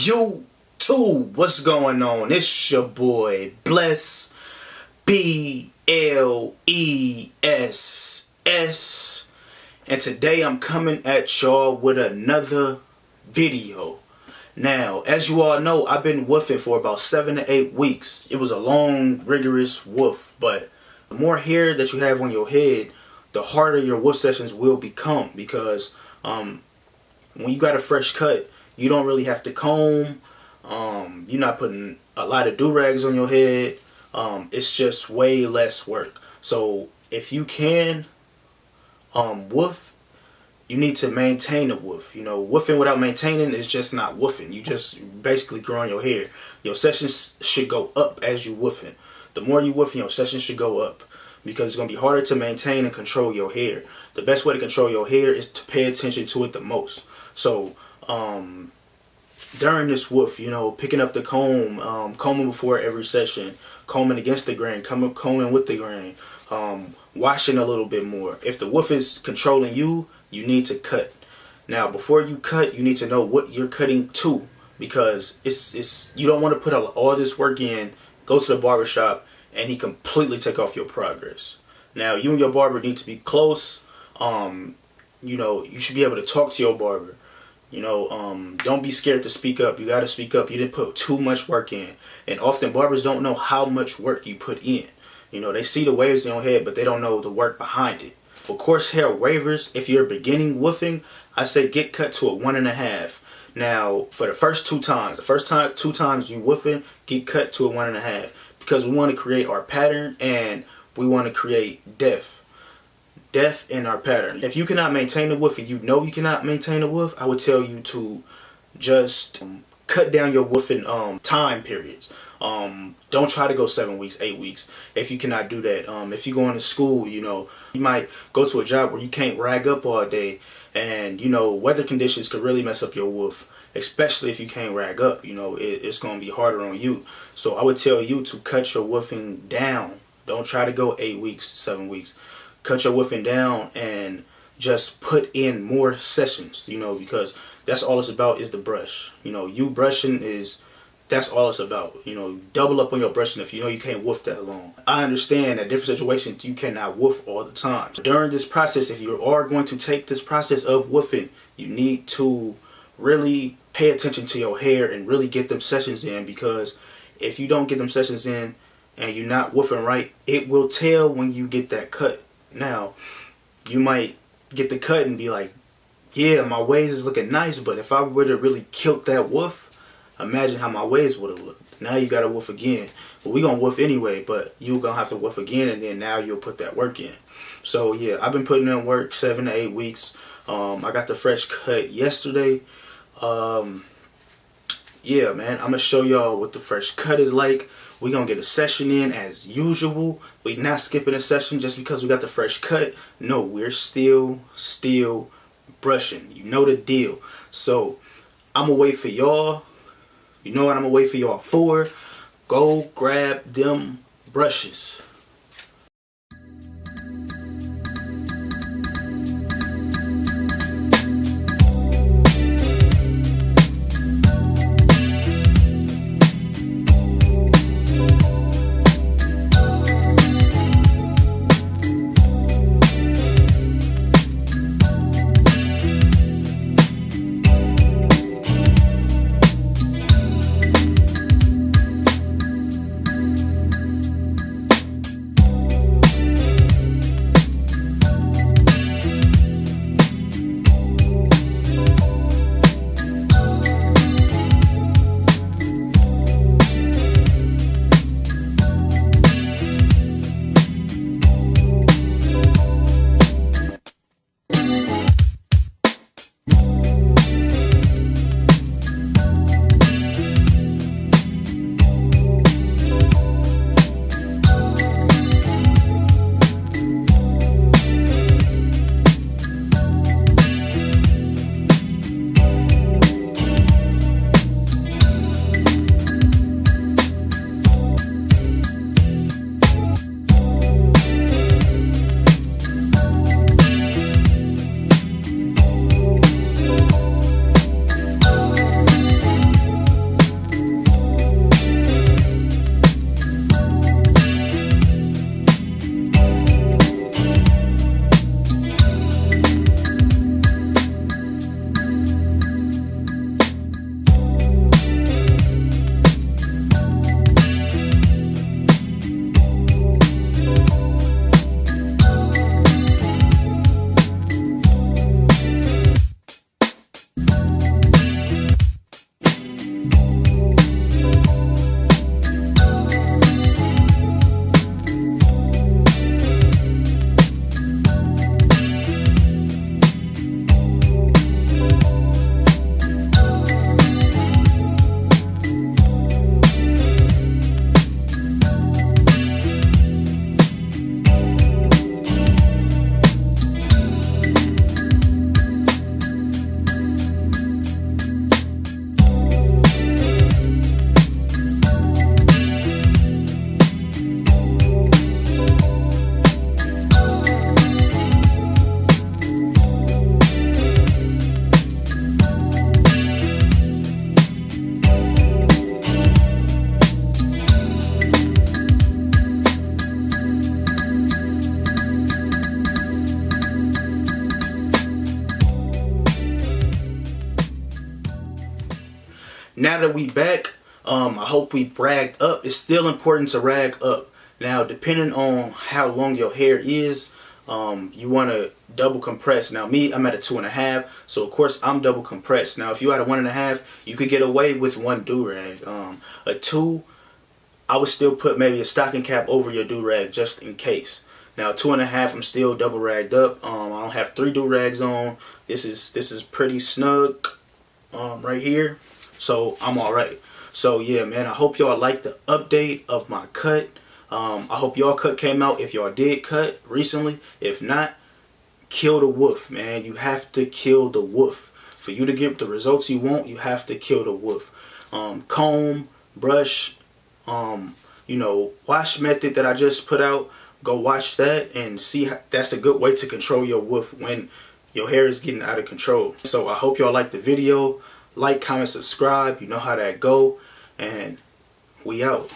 YouTube, what's going on? It's your boy Bless, BLESS, and today I'm coming at y'all with another video. Now, as you all know, I've been woofing for about 7 to 8 weeks. It was a long, rigorous woof, but the more hair that you have on your head, the harder your woof sessions will become, because when you got a fresh cut, you don't really have to comb. You're not putting a lot of do-rags on your head. It's just way less work. So if you can woof, you need to maintain a woof. You know, woofing without maintaining is just not woofing. You just basically growing your hair. Your sessions should go up as you woofing. The more you woofing, your sessions should go up, because it's going to be harder to maintain and control your hair. The best way to control your hair is to pay attention to it the most. So during this woof, you know, picking up the comb, combing before every session, combing against the grain, combing with the grain, washing a little bit more. If the woof is controlling you, you need to cut. Now, before you cut, you need to know what you're cutting to, because it's you don't want to put all this work in, go to the barber shop, and he completely take off your progress. Now, you and your barber need to be close. You know, you should be able to talk to your barber. You know, don't be scared to speak up. You got to speak up. You didn't put too much work in. And often barbers don't know how much work you put in. You know, they see the waves in your head, but they don't know the work behind it. For coarse hair waivers, if you're beginning woofing, I say get cut to a 1.5. Now, for the first 2 times, two times you woofing, get cut to a 1.5. Because we want to create our pattern, and we want to create depth in our pattern. If you cannot maintain a woof, and you know you cannot maintain a woof, I would tell you to just cut down your woofing time periods. Don't try to go 7 weeks, 8 weeks if you cannot do that. If you go into school, you know, you might go to a job where you can't rag up all day, and you know, weather conditions could really mess up your woof, especially if you can't rag up. You know, it's going to be harder on you. So I would tell you to cut your woofing down. Don't try to go 8 weeks, 7 weeks. Cut your woofing down and just put in more sessions, you know, because that's all it's about is the brush. You know, you brushing that's all it's about. You know, double up on your brushing if you know you can't woof that long. I understand that different situations you cannot woof all the time. During this process, if you are going to take this process of woofing, you need to really pay attention to your hair and really get them sessions in, because if you don't get them sessions in and you're not woofing right, it will tell when you get that cut. Now, you might get the cut and be like, yeah, my waves is looking nice, but if I would have really killed that woof, imagine how my waves would have looked. Now you got to woof again. Well, we going to woof anyway, but you're going to have to woof again, and then now you'll put that work in. So, yeah, I've been putting in work 7 to 8 weeks. I got the fresh cut yesterday. Yeah, man, I'm going to show y'all what the fresh cut is like. We're going to get a session in as usual. We're not skipping a session just because we got the fresh cut. No, we're still brushing. You know the deal. So, I'm going to wait for y'all. You know what I'm going to wait for y'all for? Go grab them brushes. now that we back, I hope we ragged up. It's still important to rag up. Now, depending on how long your hair is, you want to double compress. Now, me, I'm at a 2.5, so of course I'm double compressed. Now, if you had a 1.5, you could get away with one do-rag. A 2, I would still put maybe a stocking cap over your do-rag just in case. Now, 2.5, I'm still double ragged up. I don't have 3 do-rags on. This is pretty snug right here, so I'm all right. So yeah, man, I hope y'all like the update of my cut. I hope y'all cut came out if y'all did cut recently. If not, kill the wolf, man. You have to kill the wolf. For you to get the results you want, you have to kill the wolf. Comb, brush, you know, wash method that I just put out. Go watch that and see how, that's a good way to control your wolf when your hair is getting out of control. So I hope y'all liked the video. Like, comment, subscribe. You know how that go. And we out.